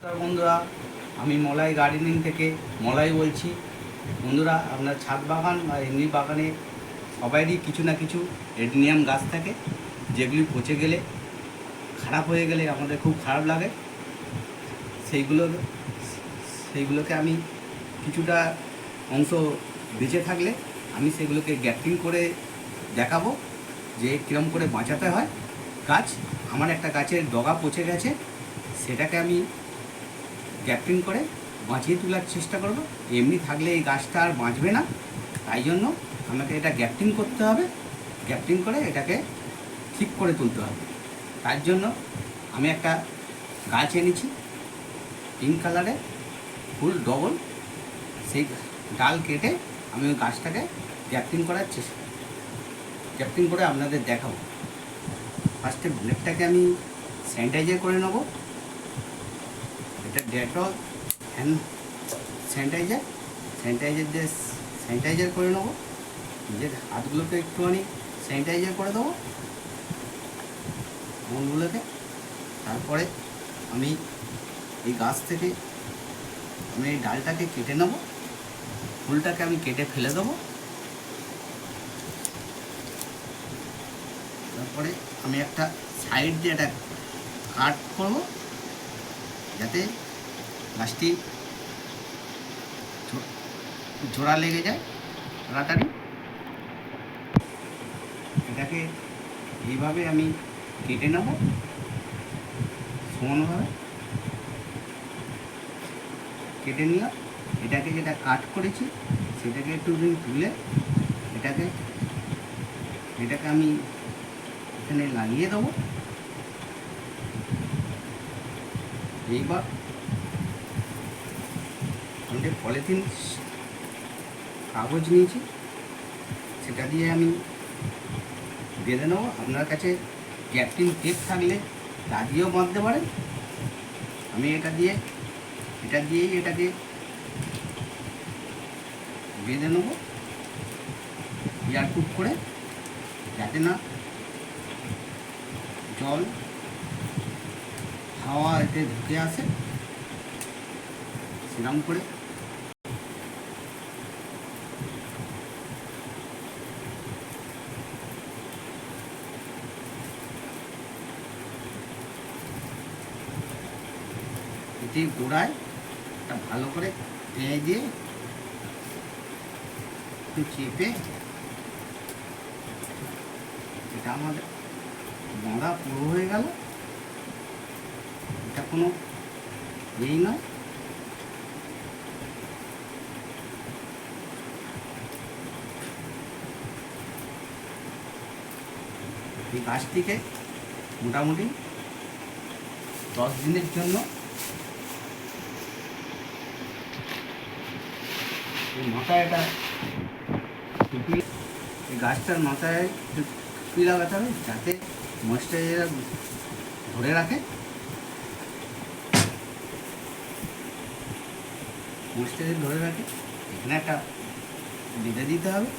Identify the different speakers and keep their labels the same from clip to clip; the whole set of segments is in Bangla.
Speaker 1: নমস্কার বন্ধুরা, আমি মলাই গার্ডেনিং থেকে মলাই বলছি। বন্ধুরা, আপনার ছাদ বাগান বা এমনি বাগানে সবারই কিছু না কিছু এডেনিয়াম গাছ থাকে, যেগুলি পচে গেলে, খারাপ হয়ে গেলে আমাদের খুব খারাপ লাগে। সেইগুলো সেইগুলোকে আমি কিছুটা অংশ বেঁচে থাকলে আমি সেগুলোকে গ্যাপটিং করে দেখাবো যে কীরকম করে বাঁচাতে হয় গাছ। আমার একটা গাছের ডগা পচে গেছে, সেটাকে আমি গ্যাপটিং করে বাঁচিয়ে তোলার চেষ্টা করব। এমনি থাকলে এই গাছটা আর বাঁচবে না, তাই জন্য আমাকে এটা গ্যাপটিং করতে হবে। গ্যাপটিং করে এটাকে ঠিক করে তুলতে হবে। তার জন্য আমি একটা গাছ এনেছি পিঙ্ক কালারের, ফুল ডবল। সেই ডাল কেটে আমি ওই গাছটাকে গ্যাপটিং করার গ্যাপটিং করে আপনাদের দেখাবো। ফার্স্টে ব্লেডটাকে আমি স্যানিটাইজার করে নেব। এটা ডেটল হ্যান্ড স্যানিটাইজার দিয়ে স্যানিটাইজার করে নেবো। নিজের হাতগুলোকে একটুখানি স্যানিটাইজার করে দেবো, মনগুলোকে। তারপরে আমি এই গাছ থেকে আমি এই ডালটাকে কেটে নেব, ফুলটাকে আমি কেটে ফেলে দেবো। তারপরে আমি একটা সাইড দিয়ে একটা কাট করবো, যাতে গাছটি জোড়া লেগে যায় তাড়াতাড়ি। এটাকে এইভাবে আমি কেটে নেব সমানভাবে। কেটে নিয়ে এটাকে যেটা কাট করেছি সেটাকে একটু তুলে এটাকে আমি এখানে লাগিয়ে দেবো। এইবার আমি পলিথিন কাগজ নিয়েছি, সেটা দিয়ে আমি বেঁধে নেবো। আপনার কাছে গ্যাপটিং টেপ থাকলে তা দিয়েও বাঁধতে পারেন। আমি এটা দিয়েই এটাকে বেঁধে নেবো এয়ারপ্রুফ করে, যাতে না জল হাওয়া এতে ঢুকে আসে। সেরকম করে এটি গোড়ায় একটা ভালো করে টেনে দিয়ে একটু চেপে, এটা আমাদের বাঁধা পুরো হয়ে গেল। এটা কোনো এই নয়। এই গাছটিকে মোটামুটি 10 দিনের জন্য এই মাথায় একটা টুপি, এই গাছটার মাথায় টুপি লাগাতে হবে, যাতে ময়েশ্চারাইজার ধরে রাখে। ময়েশ্চারাইজার ধরে রাখে। এখানে একটা বেঁধে দিতে হবে।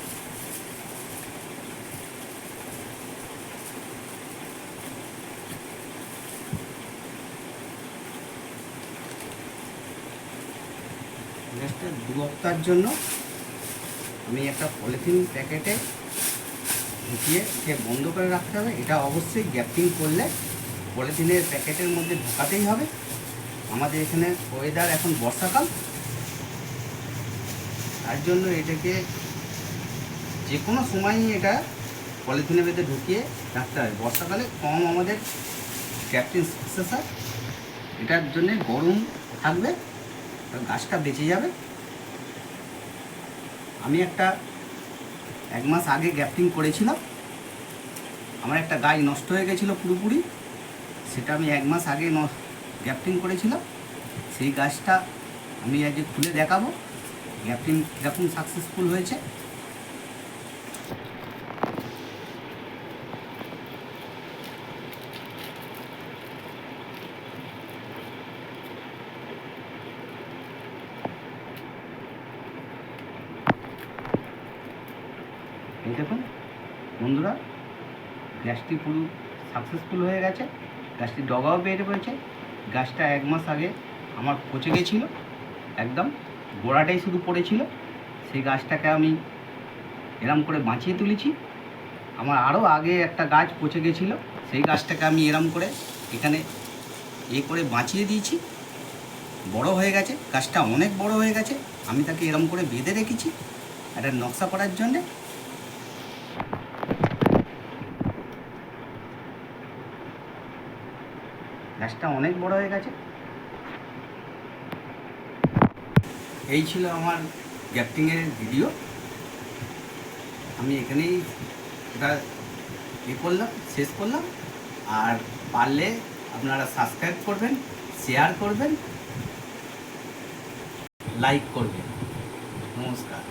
Speaker 1: গাছটা 2 সপ্তাহের জন্য আমি একটা পলিথিন প্যাকেটে ঢুকিয়ে বন্ধ করে রাখতে হবে। এটা অবশ্যই গ্যাপটিং করলে পলিথিনের প্যাকেটের মধ্যে ঢোকাতেই হবে। আমাদের এখানে ওয়েদার এখন বর্ষাকাল, তার জন্য এটাকে যে কোনো সময়ই এটা পলিথিনের ভেতরে ঢুকিয়ে রাখতে হবে। বর্ষাকালে কম আমাদের গ্যাপটিং সাকসেস হয়। এটার জন্যে গরম থাকবে, গাছটা বেঁচে যাবে। আমি একটা 1 মাস আগে গ্যাপটিং করেছিলাম। আমার একটা গাছ নষ্ট হয়ে গেছিলো পুরোপুরি, সেটা আমি 1 মাস আগে গ্যাপটিং করেছিলাম। সেই গাছটা আমি আজকে খুলে দেখাবো গ্যাপটিং কীরকম সাকসেসফুল হয়েছে। এই দেখুন বন্ধুরা, গাছটি পুরো সাকসেসফুল হয়ে গেছে। গাছটির ডগাও বেড়ে পড়েছে। গাছটা 1 মাস আগে আমার পচে গেছিলো, একদম গোড়াটাই শুধু পড়েছিল। সেই গাছটাকে আমি এরম করে বাঁচিয়ে তুলেছি। আমার আরও আগে একটা গাছ পচে গেছিলো, সেই গাছটাকে আমি এরম করে এখানে করে বাঁচিয়ে দিয়েছি। বড় হয়ে গেছে, গাছটা অনেক বড় হয়ে গেছে। আমি তাকে এরম করে বেঁধে রেখেছি একটা নকশা করার জন্যে। গাছটা অনেক বড় হয়ে গেছে। এই ছিল আমার গ্যাপটিংয়ের ভিডিও। আমি এখানেই এটা করলাম, শেষ করলাম। আর পারলে আপনারা সাবস্ক্রাইব করবেন, শেয়ার করবেন, লাইক করবেন। নমস্কার।